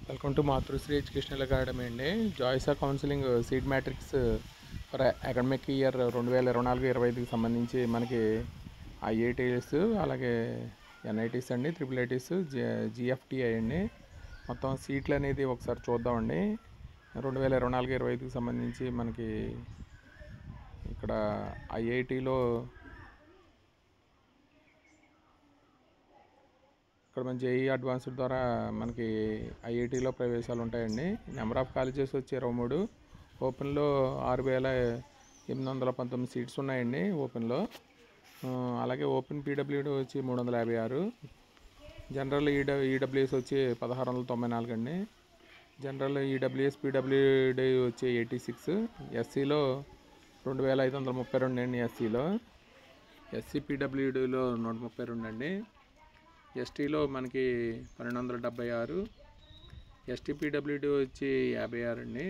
Welcome to Matrusri educational academy అండి. JoSAA counselling seat matrix for academic year 2024-25కి సంబంధించి మనకి ఐఐటీస్ అలాగే ఎన్ఐటీస్ అండి, ట్రిపుల్ ఐటీస్, జిఎఫ్టిఐ అండి. మొత్తం సీట్లు అనేది ఒకసారి చూద్దామండి. 2024-25కి సంబంధించి మనకి ఇక్కడ ఐఐటీలో ఇక్కడ మన జేఈ అడ్వాన్స్డ్ ద్వారా మనకి ఐఐటీలో ప్రవేశాలు ఉంటాయండి. నెంబర్ ఆఫ్ కాలేజెస్ వచ్చి 23, ఓపెన్లో 6,819 సీట్స్ ఉన్నాయండి ఓపెన్లో. అలాగే ఓపెన్ పీడబ్ల్యూడీ వచ్చి 356, జనరల్ ఈడబ్ల్యూఎస్ వచ్చి 1694 అండి. జనరల్ ఈడబ్ల్యూఎస్ పీడబ్ల్యూడీ వచ్చి 86, ఎస్సీలో 2,532 అండి. ఎస్సీ పీడబ్ల్యూడీలో 132 అండి. ఎస్టీలో మనకి 1276, ఎస్టీ పీడబ్ల్యూడీ వచ్చి 56 అండి.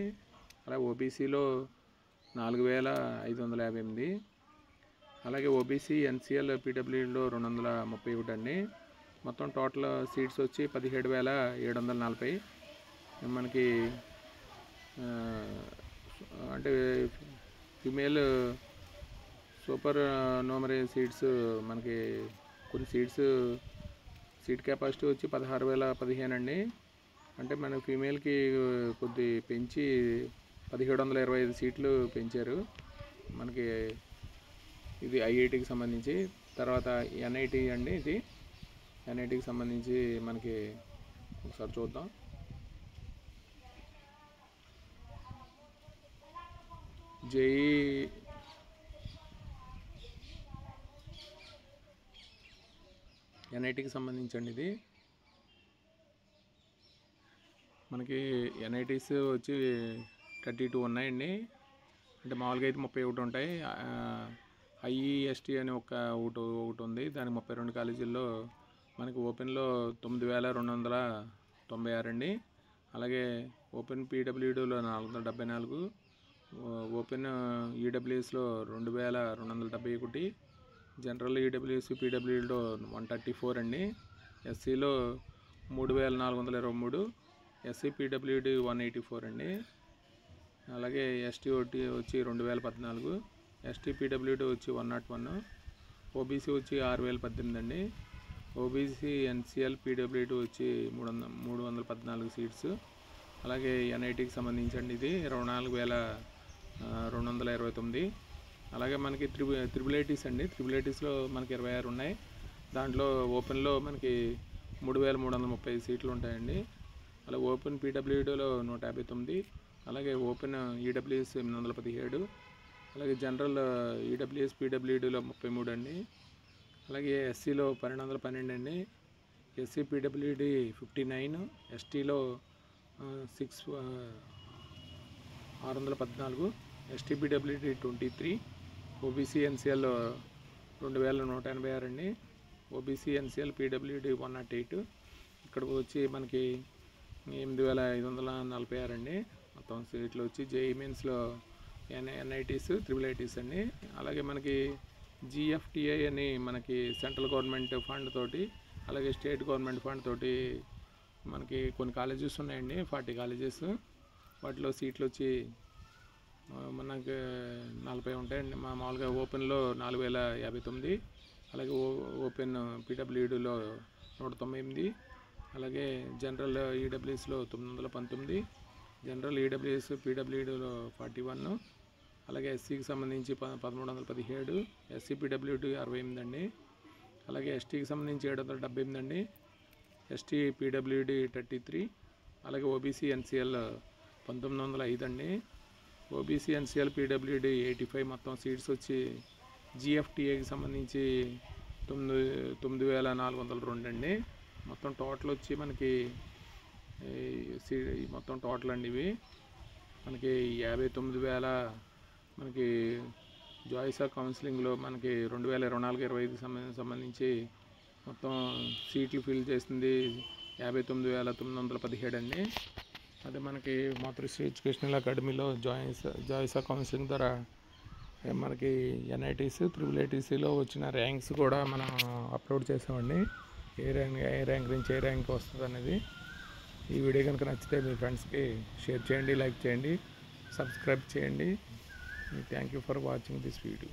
అలాగే ఓబీసీలో 4,558, అలాగే ఓబీసీ ఎన్సీఎల్ పీడబ్ల్యూడీలో 231 అండి. మొత్తం టోటల్ సీట్స్ వచ్చి 17,740. మనకి అంటే ఫిమేల్ సూపర్ నోమరీ సీట్స్ మనకి కొన్ని సీట్ కెపాసిటీ వచ్చి 16,015 అండి. అంటే మన ఫీమేల్కి కొద్ది పెంచి 1,725 సీట్లు పెంచారు మనకి. ఇది ఐఐటీకి సంబంధించి. తర్వాత ఎన్ఐటీ అండి, ఇది ఎన్ఐటీకి సంబంధించి మనకి ఒకసారి చూద్దాం. జేఈ ఎన్ఐటీకి సంబంధించండి. ఇది మనకి ఎన్ఐటీస్ వచ్చి 32 ఉన్నాయండి. అంటే మామూలుగా అయితే 31 ఉంటాయి. ఐఈఎస్టీ అని ఒకటి ఉంది, దానికి 32 కాలేజీల్లో మనకి ఓపెన్లో 9,296 అండి. అలాగే ఓపెన్ పీడబ్ల్యూడీలో 474, ఓపెన్ ఈడబ్ల్యూఎస్లో 2,271, జనరల్ ఈడబ్ల్యూఎస్ పీడబ్ల్యూడీలో 134 అండి. ఎస్సీలో 3,423, ఎస్సీ పీడబ్ల్యూడీ 184 అండి. అలాగే ఎస్టీ ఓటీ వచ్చి 2,014, ఎస్టీ పీడబ్ల్యూడీ వచ్చి 101, ఓబీసీ వచ్చి 6,018 అండి. ఓబీసీ ఎన్సీఎల్ పీడబ్ల్యూడీ వచ్చి 314 సీట్స్. అలాగే ఎన్ఐటీకి సంబంధించండి, ఇది 24,229. అలాగే మనకి త్రిబుల్ ఐటీస్ అండి. త్రిబుల్ ఐటీస్లో మనకి 26 ఉన్నాయి. దాంట్లో ఓపెన్లో మనకి 3,330 సీట్లు ఉంటాయండి. అలాగే ఓపెన్ పీడబ్ల్యూడీలో 159, అలాగే ఓపెన్ ఈడబ్ల్యూఎస్ 817, అలాగే జనరల్ ఈడబ్ల్యూఎస్ పీడబ్ల్యూడీలో 33 అండి. అలాగే ఎస్సీలో 1212 అండి. SC PWD 59, ఎస్టీలో 614, ST PWD 23, OBC NCL 2,186 అండి. OBC NCL PWD 108. ఇక్కడ వచ్చి మనకి 8,546 అండి. మొత్తం సీట్లు వచ్చి జేఈ మెయిన్స్లో ఎన్ఐటీస్, ట్రిపుల్ ఐటీస్ అండి. అలాగే మనకి జిఎఫ్టిఐ అని మనకి సెంట్రల్ గవర్నమెంట్ ఫండ్ తోటి, అలాగే స్టేట్ గవర్నమెంట్ ఫండ్ తోటి మనకి కొన్ని కాలేజెస్ ఉన్నాయండి, 40 కాలేజెస్. వాటిలో సీట్లు వచ్చి మనకి 40 ఉంటాయండి. మామూలుగా ఓపెన్లో 4,059, అలాగే ఓపెన్ పీడబ్ల్యూడీలో 198, అలాగే జనరల్ ఈడబ్ల్యూఎస్లో 919, జనరల్ ఈడబ్ల్యూఎస్ పీడబ్ల్యూడీలో 41, అలాగే ఎస్సీకి సంబంధించి 1,317, ఎస్సీ పీడబ్ల్యూడీ 68 అండి. అలాగే ఎస్టీకి సంబంధించి 778 అండి. ఎస్టీ పీడబ్ల్యూడీ 33, అలాగే ఓబీసీ ఎన్సీఎల్ 1905 అండి. OBC NCL PWD 85. మొత్తం సీట్స్ వచ్చి జిఎఫ్టిఐకి సంబంధించి 9,402 అండి. మొత్తం టోటల్ వచ్చి మనకి మొత్తం టోటల్ అండి ఇవి మనకి 59,000. మనకి జాయిసా కౌన్సిలింగ్లో మనకి 2024-25కి సంబంధించి మొత్తం సీట్లు ఫిల్ చేసింది 59,917 అండి. అదే మనకి మాతృశ్రీ ఎడ్యుకేషనల్ అకాడమీలో జాయిసా కౌన్సిలింగ్ ద్వారా మనకి ఎన్ఐటీస్, ట్రిపుల్ ఐటీసీలో వచ్చిన ర్యాంక్స్ కూడా మనం అప్లోడ్ చేసామండి. ఏ ర్యాంక్ నుంచి ఏ ర్యాంక్ వస్తుంది అనేది. ఈ వీడియో కనుక నచ్చితే మీ ఫ్రెండ్స్కి షేర్ చేయండి, లైక్ చేయండి, సబ్స్క్రైబ్ చేయండి. Thank you for watching this video.